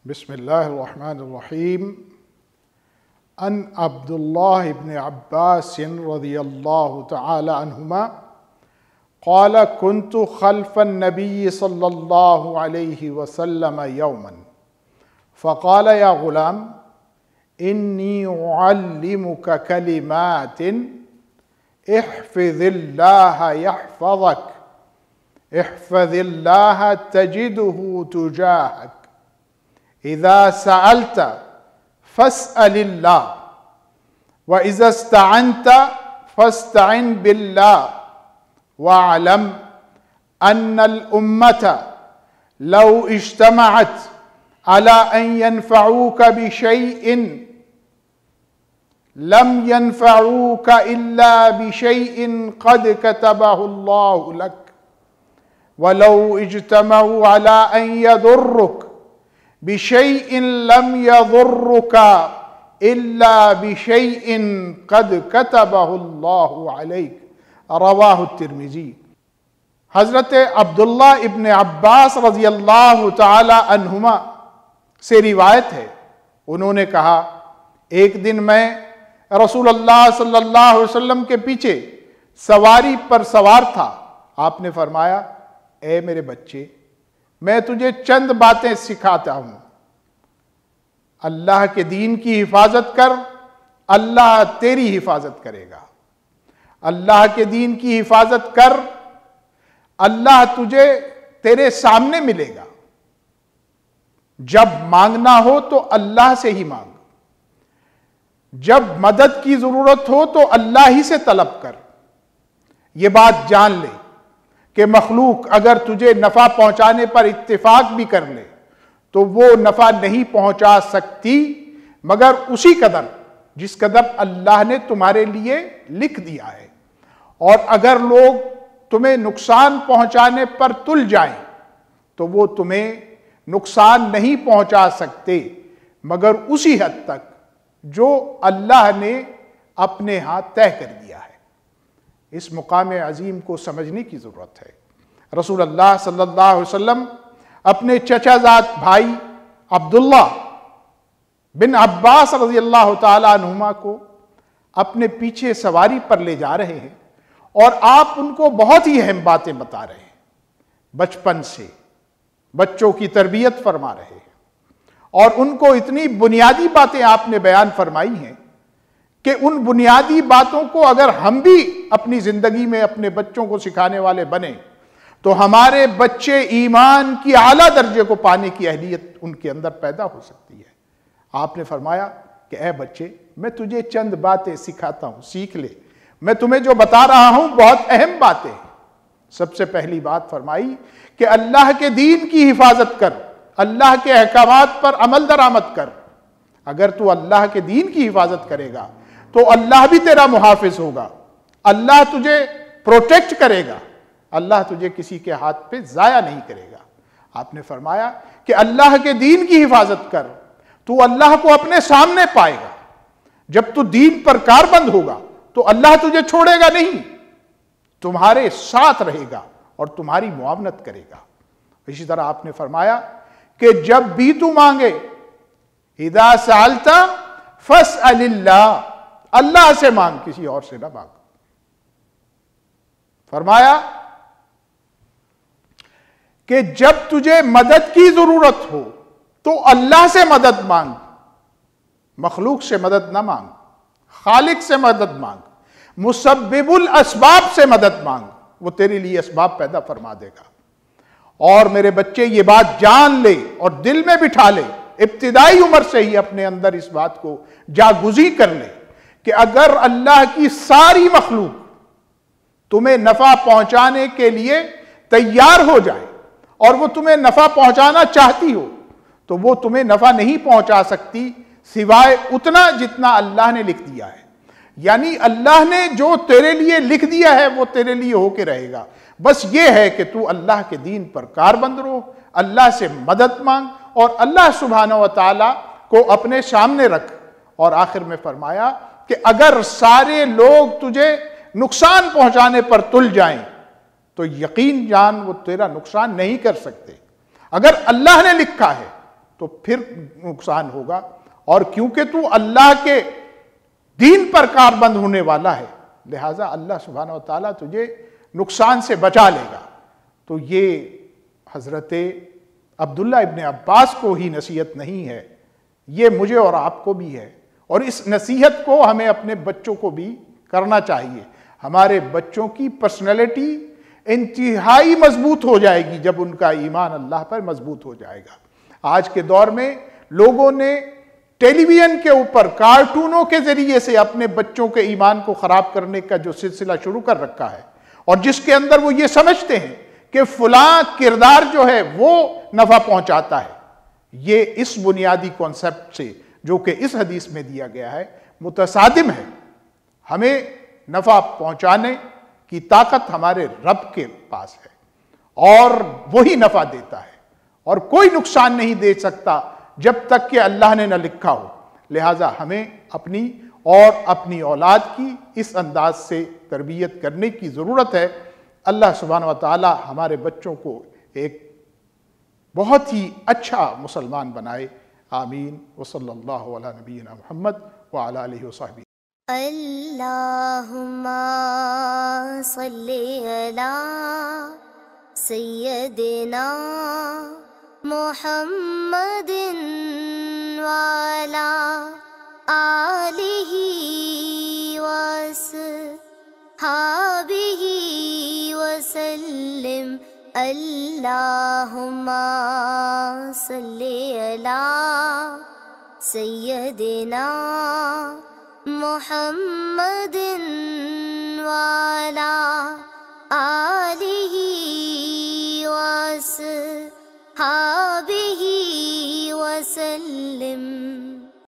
بسم الله الرحمن الرحيم. عن عبد الله بن عباس رضي الله تعالى عنهما قال: كنت خلف النبي صلى الله عليه وسلم يوما فقال: يا غلام، إني أعلمك كلمات احفظ الله يحفظك، احفظ الله تجده تجاهك، إذا سألت فاسأل الله، وإذا استعنت فاستعن بالله، واعلم أن الأمة لو اجتمعت على أن ينفعوك بشيء لم ينفعوك إلا بشيء قد كتبه الله لك، ولو اجتمعوا على أن يضرك بشيء لم يضرك إلا بشيء قد كتبه الله عليك. رواہ الترمذی. حضرت عبداللہ ابن عباس رضی اللہ تعالی عنہما سے روایت ہے، انہوں نے کہا ایک دن میں رسول اللہ صلی اللہ علیہ وسلم کے پیچھے سواری پر سوار تھا. آپ نے فرمایا: اے میرے بچے، میں تجھے چند باتیں سکھاتا ہوں. اللہ کے دین کی حفاظت کر، اللہ تیری حفاظت کرے گا. اللہ کے دین کی حفاظت کر، اللہ تجھے تیرے سامنے ملے گا. جب مانگنا ہو تو اللہ سے ہی مانگ، جب مدد کی ضرورت ہو تو اللہ ہی سے طلب کر. یہ بات جان لے کہ مخلوق اگر تجھے نفع پہنچانے پر اتفاق بھی کر لے تو وہ نفع نہیں پہنچا سکتی مگر اسی قدر جس قدر اللہ نے تمہارے لیے لکھ دیا ہے. اور اگر لوگ تمہیں نقصان پہنچانے پر تل جائیں تو وہ تمہیں نقصان نہیں پہنچا سکتے مگر اسی حد تک جو اللہ نے اپنے ہاں طے کر دیا ہے. اس مقام عظیم کو سمجھنے کی ضرورت ہے. رسول اللہ صلی اللہ علیہ وسلم اپنے چچا زاد بھائی عبداللہ بن عباس رضی اللہ تعالیٰ عنہما کو اپنے پیچھے سواری پر لے جا رہے ہیں اور آپ ان کو بہت ہی اہم باتیں بتا رہے ہیں. بچپن سے بچوں کی تربیت فرما رہے ہیں اور ان کو اتنی بنیادی باتیں آپ نے بیان فرمائی ہیں کہ ان بنیادی باتوں کو اگر ہم بھی اپنی زندگی میں اپنے بچوں کو سکھانے والے بنیں تو ہمارے بچے ایمان کی اعلیٰ درجے کو پانے کی اہلیت ان کے اندر پیدا ہو سکتی ہے. آپ نے فرمایا کہ اے بچے، میں تجھے چند باتیں سکھاتا ہوں، سیکھ لے. میں تمہیں جو بتا رہا ہوں بہت اہم باتیں ہیں. سب سے پہلی بات فرمائی کہ اللہ کے دین کی حفاظت کر، اللہ کے احکامات پر عمل درآمد کر. اگر تو اللہ کے دین کی حفاظت کرے گا تو اللہ بھی تیرا محافظ ہوگا، اللہ تجھے پروٹیکٹ کرے گا، اللہ تجھے کسی کے ہاتھ پہ ضائع نہیں کرے گا. آپ نے فرمایا کہ اللہ کے دین کی حفاظت کر، تو اللہ کو اپنے سامنے پائے گا. جب تو دین پر کاربند ہوگا تو اللہ تجھے چھوڑے گا نہیں، تمہارے ساتھ رہے گا اور تمہاری معاونت کرے گا. اسی طرح آپ نے فرمایا کہ جب بھی تو مانگے، اذا سألت فاسأل اللہ، اللہ سے مانگ، کسی اور سے نہ مانگ. فرمایا کہ جب تجھے مدد کی ضرورت ہو تو اللہ سے مدد مانگ، مخلوق سے مدد نہ مانگ. خالق سے مدد مانگ، مسبب الاسباب سے مدد مانگ، وہ تیرے لیے اسباب پیدا فرما دے گا. اور میرے بچے یہ بات جان لے اور دل میں بٹھا لے، ابتدائی عمر سے ہی اپنے اندر اس بات کو جاگزی کر لے کہ اگر اللہ کی ساری مخلوق تمہیں نفع پہنچانے کے لیے تیار ہو جائے اور وہ تمہیں نفع پہنچانا چاہتی ہو تو وہ تمہیں نفع نہیں پہنچا سکتی سوائے اتنا جتنا اللہ نے لکھ دیا ہے. یعنی اللہ نے جو تیرے لیے لکھ دیا ہے وہ تیرے لیے ہو کے رہے گا. بس یہ ہے کہ تو اللہ کے دین پر کاربند رہو، اللہ سے مدد مانگ اور اللہ سبحانہ و تعالیٰ کو اپنے سامنے رکھ. اور آخر میں فرمایا کہ اگر سارے لوگ تجھے نقصان پہنچانے پر تل جائیں تو یقین جان وہ تیرا نقصان نہیں کر سکتے. اگر اللہ نے لکھا ہے تو پھر نقصان ہوگا. اور کیونکہ تو اللہ کے دین پر کاربند ہونے والا ہے لہٰذا اللہ سبحانہ و تعالیٰ تجھے نقصان سے بچا لے گا. تو یہ حضرت عبداللہ ابن عباس کو ہی نصیحت نہیں ہے، یہ مجھے اور آپ کو بھی ہے، اور اس نصیحت کو ہمیں اپنے بچوں کو بھی کرنا چاہیے. ہمارے بچوں کی پرسنالٹی انتہائی مضبوط ہو جائے گی جب ان کا ایمان اللہ پر مضبوط ہو جائے گا. آج کے دور میں لوگوں نے ٹیلی ویژن کے اوپر کارٹونوں کے ذریعے سے اپنے بچوں کے ایمان کو خراب کرنے کا جو سلسلہ شروع کر رکھا ہے، اور جس کے اندر وہ یہ سمجھتے ہیں کہ فلاں کردار جو ہے وہ نفع پہنچاتا ہے، یہ اس بنیادی کانسیپٹ سے جو کہ اس حدیث میں دیا گیا ہے متصادم ہے. ہمیں نفع پہنچانے کی طاقت ہمارے رب کے پاس ہے، اور وہی نفع دیتا ہے، اور کوئی نقصان نہیں دے سکتا جب تک کہ اللہ نے نہ لکھا ہو. لہٰذا ہمیں اپنی اور اپنی اولاد کی اس انداز سے تربیت کرنے کی ضرورت ہے. اللہ سبحانہ و تعالی ہمارے بچوں کو ایک بہت ہی اچھا مسلمان بنائے. آمین. وصلی اللہ علی نبینا محمد وعلی آلہ وصحبہ. اللہم صلی علی سیدنا محمد وعلی آلہ وصحبہ وسلم. اللہم صلی علی سیدنا محمد وعلی آلہ وصحبہ وسلم.